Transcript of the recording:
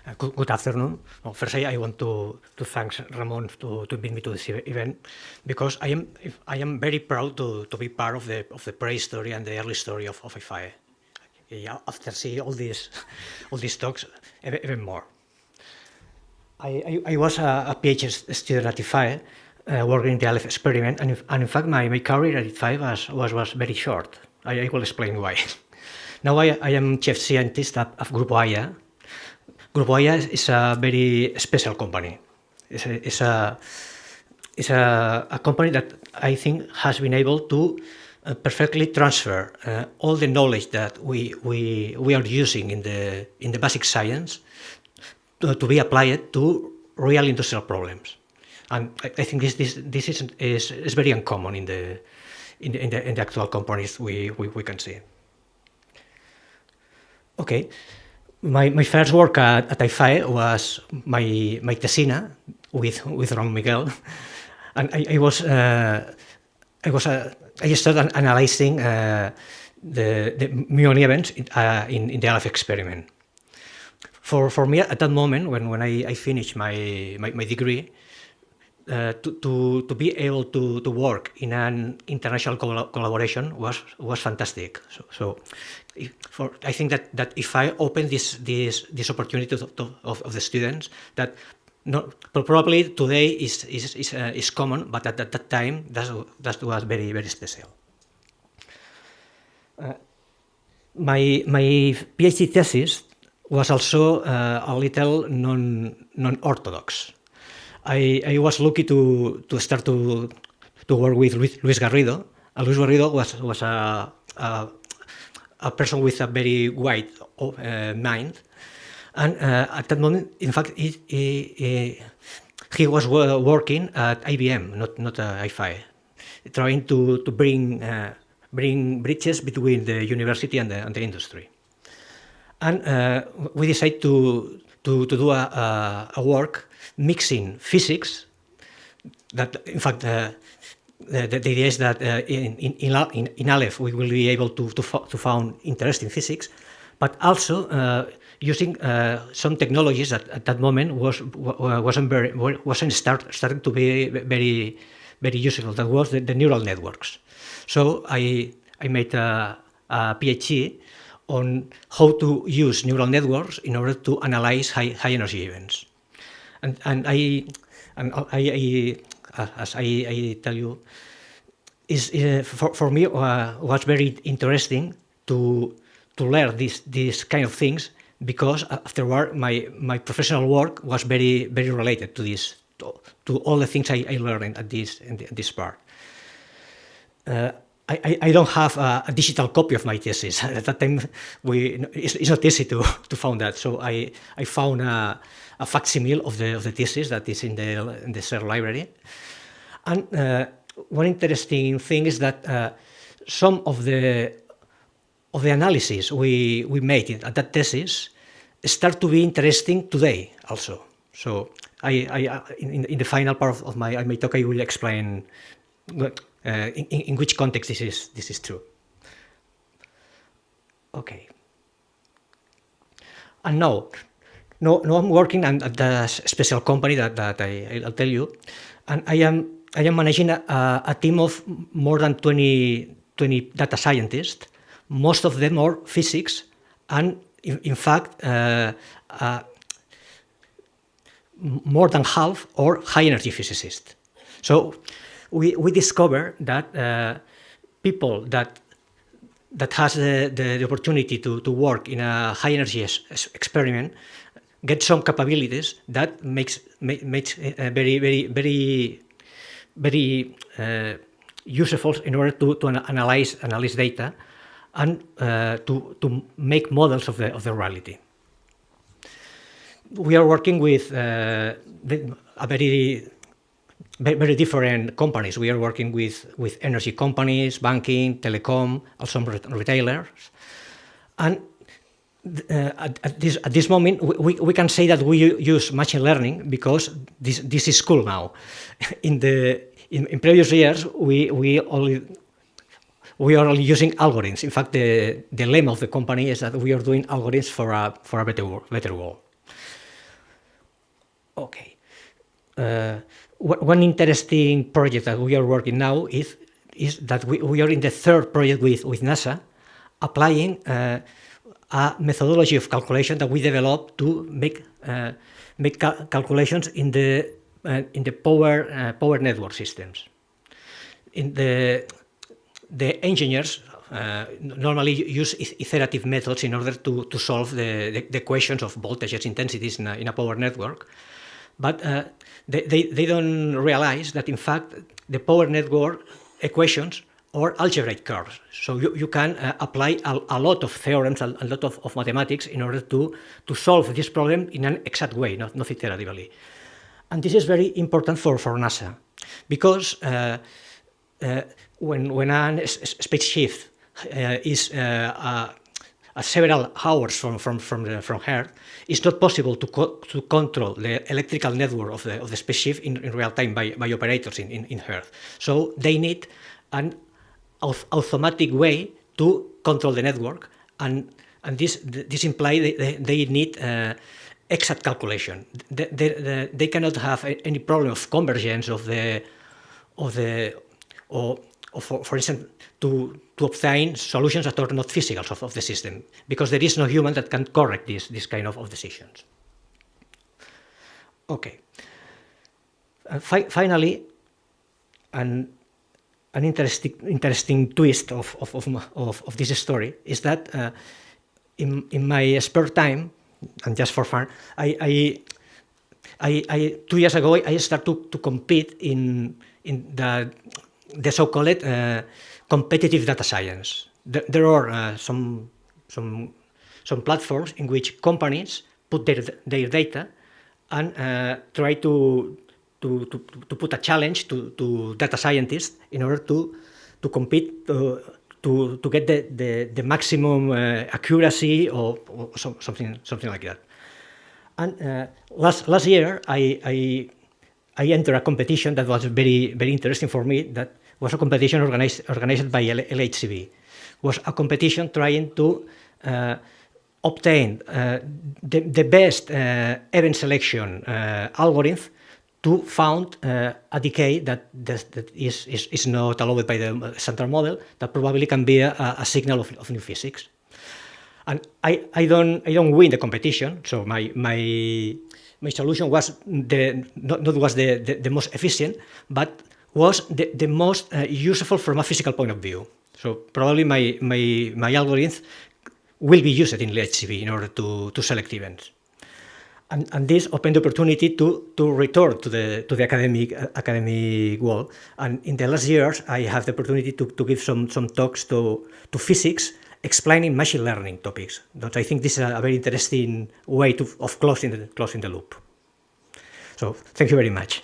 Good afternoon. Well, first, I want to thank Ramon to invite me to this event, because I am very proud to be part of the prehistory and the early story of IFAE. Yeah, after seeing all these talks, even more. I was a PhD student at IFAE, working in the Aleph experiment, and in fact my career at IFAE was very short. I will explain why. Now I am chief scientist of Grupo AIA. Grupo AIA is a very special company. It's a company that I think has been able to perfectly transfer all the knowledge that we are using in the basic science to be applied to real industrial problems. And I think this is very uncommon in the actual companies we can see. Okay. My first work at IFAE was my tesina with Ron Miguel, and I started analyzing the muon events in the Aleph experiment. For me at that moment, when I finished my degree, to be able to work in an international collaboration was fantastic. So I think that if I open this opportunity of the students, that probably today is common, but at that time that was very, very special. My PhD thesis was also a little non-orthodox. I was lucky to start to work with Luis Garrido. Luis Garrido was a person with a very wide mind, and at that moment, in fact, he was working at IBM, not IFAE, trying to bring bridges between the university and the industry. And we decided to do a work mixing physics. That, in fact, the idea is that in Aleph we will be able to found interesting physics, but also using some technologies that at that moment wasn't starting to be very, very useful. That was the neural networks. So I made a PhD on how to use neural networks in order to analyze high energy events. And I as I tell you, for me was very interesting to learn these kind of things, because afterward my professional work was very, very related to this, to all the things I learned at this part. I don't have a digital copy of my thesis. At that time, it's not easy to find that. So I found a facsimile of the thesis that is in the CERN library. And one interesting thing is that some of the analysis we made at that thesis start to be interesting today also. So in the final part of my talk, I will explain in which context this is true. Okay. And now I'm working at the special company that I'll tell you, and I am managing a team of more than 20 data scientists. Most of them are physics, and in fact, more than half are high energy physicists. So we discover that people that has the opportunity to work in a high energy experiment get some capabilities that makes very, very, very, very useful in order to analyze data and to make models of the reality. We are working with a very different companies. We are working with energy companies, banking, telecom, also retailers, and at this moment we can say that we use machine learning because this is cool now. In previous years we are only using algorithms. In fact, the lemma of the company is that we are doing algorithms for a better world. Okay. One interesting project that we are working now is that we are in the third project with NASA, applying a methodology of calculation that we developed to make calculations in the power network systems. In the engineers normally use iterative methods in order to solve the equations of voltages, intensities in a power network. But they don't realize that, in fact, the power network equations are algebraic curves. So you can apply a lot of theorems, a lot of mathematics in order to solve this problem in an exact way, not iteratively. And this is very important for NASA, because when a spaceship is several hours from Earth, it's not possible to control the electrical network of the spaceship in real time by operators in Earth. So they need an automatic way to control the network, and this implies they need exact calculation. They cannot have any problem of convergence for instance, to obtain solutions that are not physical of the system, because there is no human that can correct this kind of decisions. Okay. Finally, an interesting twist of this story is that in my spare time, and just for fun, 2 years ago I started to compete in the so-called competitive data science. There are some platforms in which companies put their data and try to put a challenge to data scientists in order to compete to get the maximum accuracy or something like that. And last year I entered a competition that was very interesting for me. That was a competition organized by LHCb. It was a competition trying to obtain the best event selection algorithm to found a decay that is not allowed by the standard model, that probably can be a signal of new physics. And I don't win the competition, so my solution was not the most efficient, but was the most useful from a physical point of view. So probably my algorithm will be used in LHCb in order to select events. And this opened the opportunity to return to the academic world. And in the last years, I have the opportunity to give some talks to physics, explaining machine learning topics. But I think this is a very interesting way of closing the loop. So thank you very much.